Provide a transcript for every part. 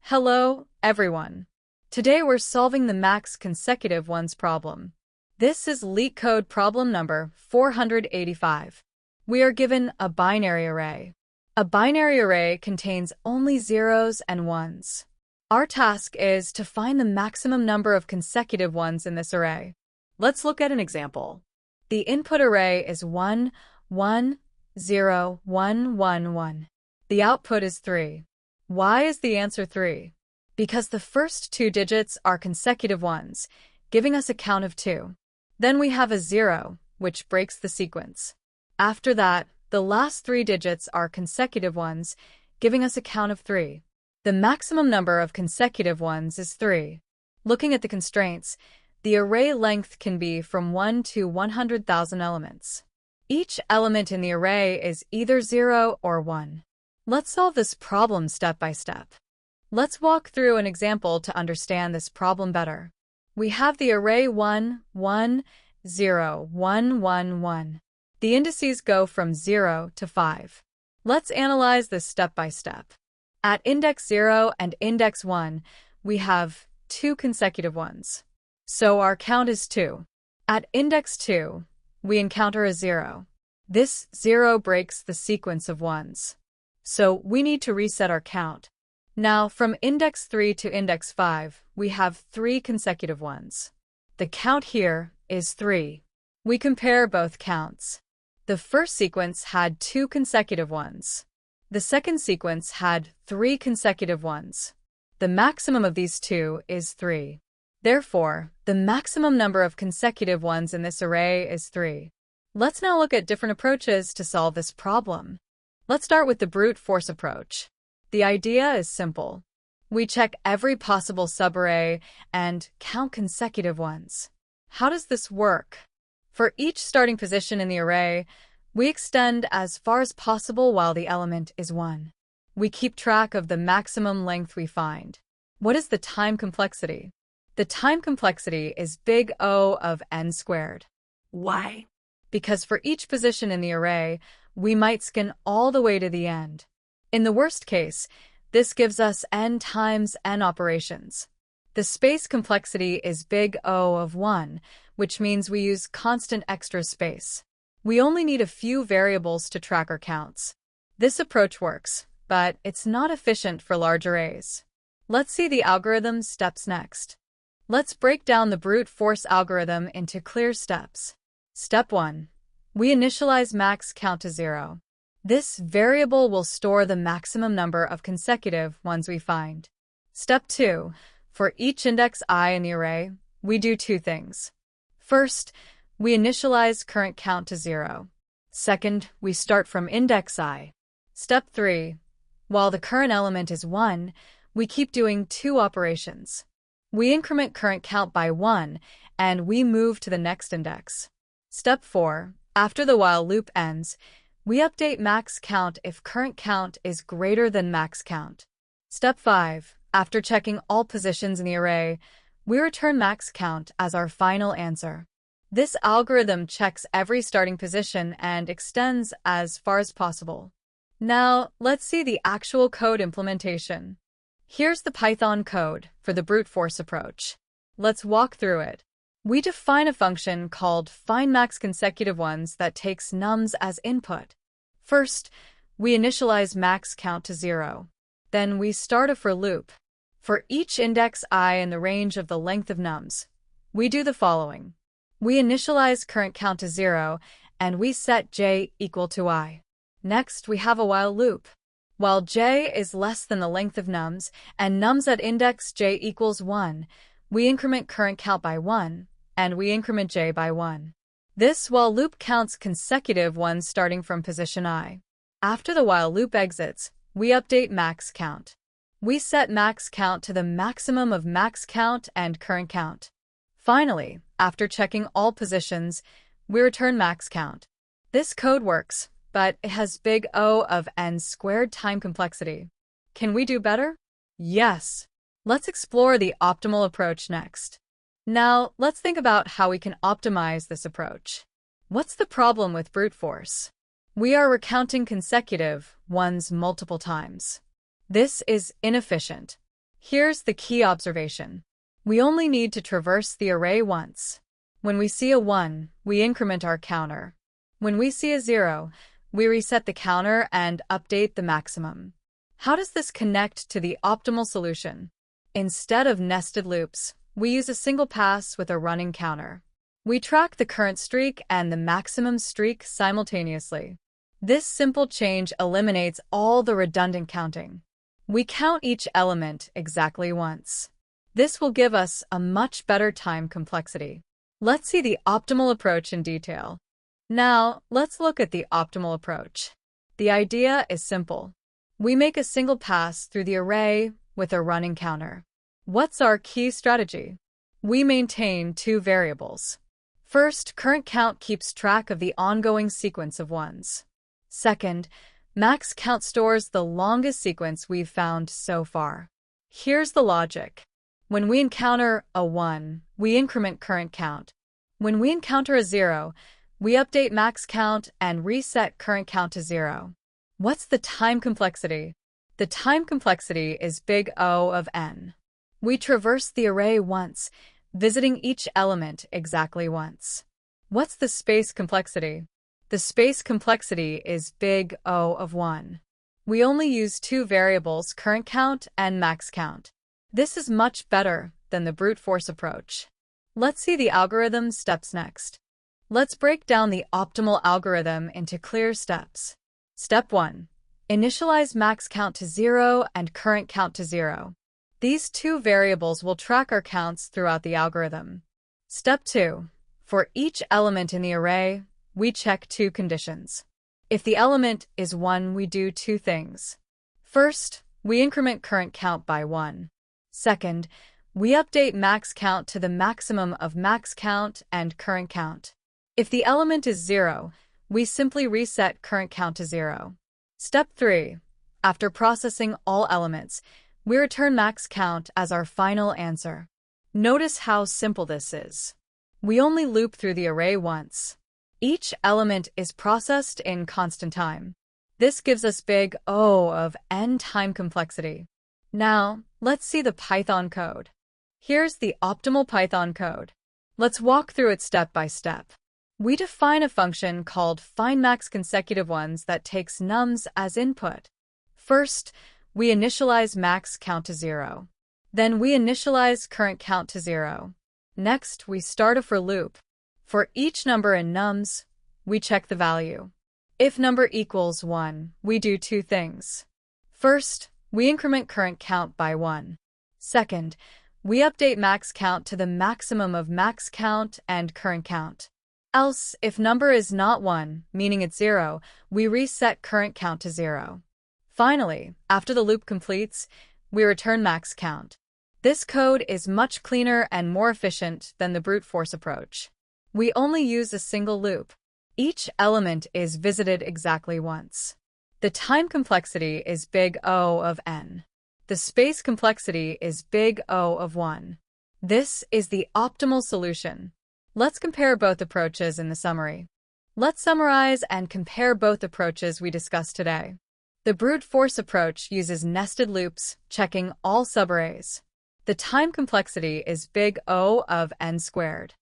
Hello, everyone. Today we're solving the max consecutive ones problem. This is LeetCode problem number 485. We are given a binary array. A binary array contains only zeros and ones. Our task is to find the maximum number of consecutive ones in this array. Let's look at an example. The input array is 1, 1, 0, 1, 1, 1. The output is 3. Why is the answer 3? Because the first two digits are consecutive ones, giving us a count of 2. Then we have a 0, which breaks the sequence. After that, the last three digits are consecutive ones, giving us a count of 3. The maximum number of consecutive ones is 3. Looking at the constraints, the array length can be from 1 to 100,000 elements. Each element in the array is either 0 or 1. Let's solve this problem step by step. Let's walk through an example to understand this problem better. We have the array 1, 1, 0, 1, 1, 1. The indices go from 0 to 5. Let's analyze this step by step. At index 0 and index 1, we have 2 consecutive ones. So our count is 2. At index 2, we encounter a 0. This 0 breaks the sequence of ones. So we need to reset our count. Now, from index 3 to index 5, we have 3 consecutive ones. The count here is 3. We compare both counts. The first sequence had 2 consecutive ones. The second sequence had 3 consecutive ones. The maximum of these two is 3. Therefore, the maximum number of consecutive ones in this array is 3. Let's now look at different approaches to solve this problem. Let's start with the brute force approach. The idea is simple. We check every possible subarray and count consecutive ones. How does this work? For each starting position in the array, we extend as far as possible while the element is 1. We keep track of the maximum length we find. What is the time complexity? The time complexity is big O of n squared. Why? Because for each position in the array, we might scan all the way to the end. In the worst case, this gives us n times n operations. The space complexity is big O of 1, which means we use constant extra space. We only need a few variables to track our counts. This approach works, but it's not efficient for large arrays. Let's see the algorithm steps next. Let's break down the brute force algorithm into clear steps. Step 1. We initialize max count to 0. This variable will store the maximum number of consecutive ones we find. Step 2. For each index I in the array, we do 2 things. First, we initialize current count to 0. Second, we start from index I. Step 3. While the current element is 1, we keep doing 2 operations. We increment current count by 1, and we move to the next index. Step 4. After the while loop ends, we update max count if current count is greater than max count. Step 5. After checking all positions in the array, we return max count as our final answer. This algorithm checks every starting position and extends as far as possible. Now, let's see the actual code implementation. Here's the Python code for the brute force approach. Let's walk through it. We define a function called findMaxConsecutiveOnes that takes nums as input. First, we initialize max count to 0. Then we start a for loop. For each index I in the range of the length of nums, we do the following. We initialize current count to 0, and we set j equal to I. Next, we have a while loop. While j is less than the length of nums, and nums at index j equals 1, we increment current count by 1, and we increment j by 1. This while loop counts consecutive ones starting from position I. After the while loop exits, we update max count. We set max count to the maximum of max count and current count. Finally, after checking all positions, we return max count. This code works, but it has big O of n squared time complexity. Can we do better? Yes. Let's explore the optimal approach next. Now, let's think about how we can optimize this approach. What's the problem with brute force? We are recounting consecutive ones multiple times. This is inefficient. Here's the key observation. We only need to traverse the array once. When we see a 1, we increment our counter. When we see a 0, we reset the counter and update the maximum. How does this connect to the optimal solution? Instead of nested loops, we use a single pass with a running counter. We track the current streak and the maximum streak simultaneously. This simple change eliminates all the redundant counting. We count each element exactly once. This will give us a much better time complexity. Let's see the optimal approach in detail. Now, let's look at the optimal approach. The idea is simple. We make a single pass through the array with a running counter. What's our key strategy? We maintain two variables. First, current count keeps track of the ongoing sequence of ones. Second, max count stores the longest sequence we've found so far. Here's the logic. When we encounter a 1, we increment current count. When we encounter a 0, we update max count and reset current count to 0. What's the time complexity? The time complexity is big O of n. We traverse the array once, visiting each element exactly once. What's the space complexity? The space complexity is big O of 1. We only use two variables, current count and max count. This is much better than the brute force approach. Let's see the algorithm steps next. Let's break down the optimal algorithm into clear steps. Step 1. Initialize max count to 0 and current count to 0. These two variables will track our counts throughout the algorithm. Step 2. For each element in the array, we check two conditions. If the element is 1, we do two things. First, we increment current count by 1. Second, we update max count to the maximum of max count and current count. If the element is 0, we simply reset current count to 0. Step 3. After processing all elements, we return max count as our final answer. Notice how simple this is. We only loop through the array once. Each element is processed in constant time. This gives us big O of n time complexity. Now, let's see the Python code. Here's the optimal Python code. Let's walk through it step by step. We define a function called findMaxConsecutiveOnes that takes nums as input. First, we initialize max count to 0. Then we initialize current count to 0. Next, we start a for loop. For each number in nums, we check the value. If number equals 1, we do two things. First, we increment current count by 1. Second, we update max count to the maximum of max count and current count. Else, if number is not 1, meaning it's 0, we reset current count to 0. Finally, after the loop completes, we return max count. This code is much cleaner and more efficient than the brute force approach. We only use a single loop. Each element is visited exactly once. The time complexity is big O of n. The space complexity is big O of 1. This is the optimal solution. Let's compare both approaches in the summary. Let's summarize and compare both approaches we discussed today. The brute force approach uses nested loops, checking all subarrays. The time complexity is big O of n squared.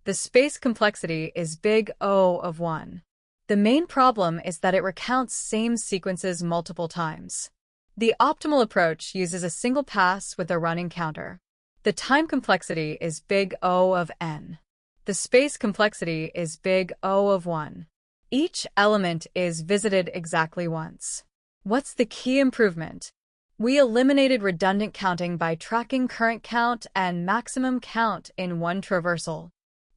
The space complexity is big O of 1. The main problem is that it recounts same sequences multiple times. The optimal approach uses a single pass with a running counter. The time complexity is big O of n. The space complexity is big O of 1. Each element is visited exactly once. What's the key improvement? We eliminated redundant counting by tracking current count and maximum count in one traversal.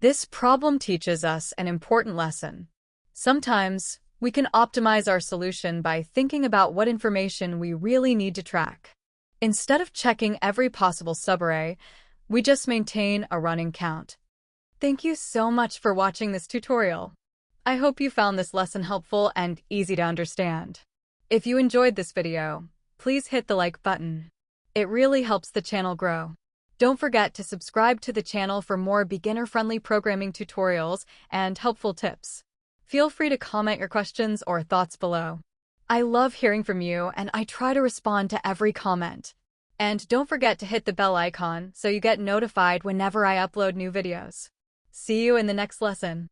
This problem teaches us an important lesson. Sometimes, we can optimize our solution by thinking about what information we really need to track. Instead of checking every possible subarray, we just maintain a running count. Thank you so much for watching this tutorial. I hope you found this lesson helpful and easy to understand. If you enjoyed this video, please hit the like button. It really helps the channel grow. Don't forget to subscribe to the channel for more beginner-friendly programming tutorials and helpful tips. Feel free to comment your questions or thoughts below. I love hearing from you and I try to respond to every comment. And don't forget to hit the bell icon so you get notified whenever I upload new videos. See you in the next lesson.